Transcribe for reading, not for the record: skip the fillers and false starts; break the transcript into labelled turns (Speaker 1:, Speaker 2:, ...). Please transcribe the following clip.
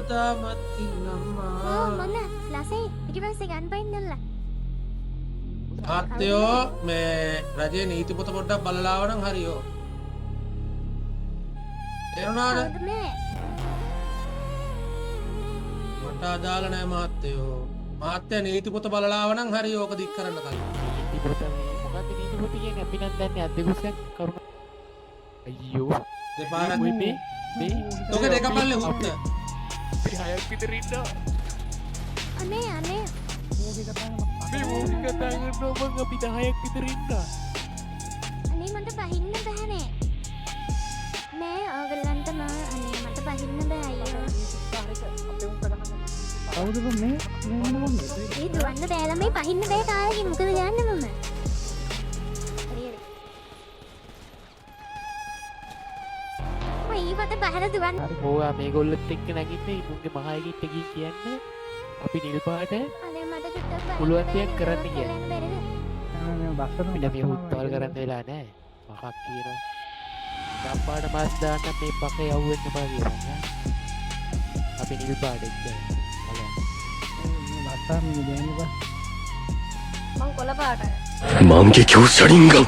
Speaker 1: තාමත් ඉන්නම්මා.
Speaker 2: මොන ලසේ පිටිපස්සේ ගන්න බයින්නල්ල.
Speaker 1: මහත්තයෝ මේ රජයේ නීති පොත පොඩ්ඩක් බලලා ආවනම් හරියෝ. තේරුණාද?
Speaker 2: මේ
Speaker 1: මට අදාළ නෑ මහත්තයෝ. මහත්තයා නීති පොත බලලා ආවනම් හරියෝ. ඕක දික් කරන්න කලින්.
Speaker 3: නීති පොත මොකක්ද නීති පොත කියන්නේ? අපි නම් දන්නේ අධිකුසක් කරුණ. අයියෝ
Speaker 1: දෙපාරක්
Speaker 3: මේ
Speaker 1: ඔක දෙක පල්ලේ හුත්ත.
Speaker 3: අපි හයක් විතර ඉන්නවා.
Speaker 2: අනේ
Speaker 3: මේ මූවි කතා කරනවා මං අපි 10ක් විතර ඉන්නවා.
Speaker 2: අනේ මට බහින්න බෑනේ. මේ ඕගොල්ලන්ට අනේ මට බහින්න බෑ අයියෝ.
Speaker 4: කවුද මේ මොනවද
Speaker 2: ඒ දුවන්න බෑලා මේ බහින්න බෑ කාලෙකින් මොකද යන්නේ මම? හරියට. මට බහර දුවන්න.
Speaker 3: ඕවා මේගොල්ලොත් එක්ක නැගින්නේ ඉමුන්ගේ මහයකිට ගිහින් කියන්නේ අපි නිල් පාට
Speaker 2: අනේ මට චුට්ටක්
Speaker 3: පුළුවන් දෙයක් කරන්න කියලා.
Speaker 4: මේ බස්සන
Speaker 3: අපිට මේ උත්වල් කරන්න වෙලා නැහැ. මොකක් කියනවා? ගම්පාඩ මාස් දාන්න මේ පකේ යවුවෙන්න බා කියනවා. අපි නිල් පාට එක්ක බලන්න.
Speaker 4: බස්සන මේ දෙන්නේ බා
Speaker 2: මං කොළ පාටයි.
Speaker 5: 万華鏡車輪眼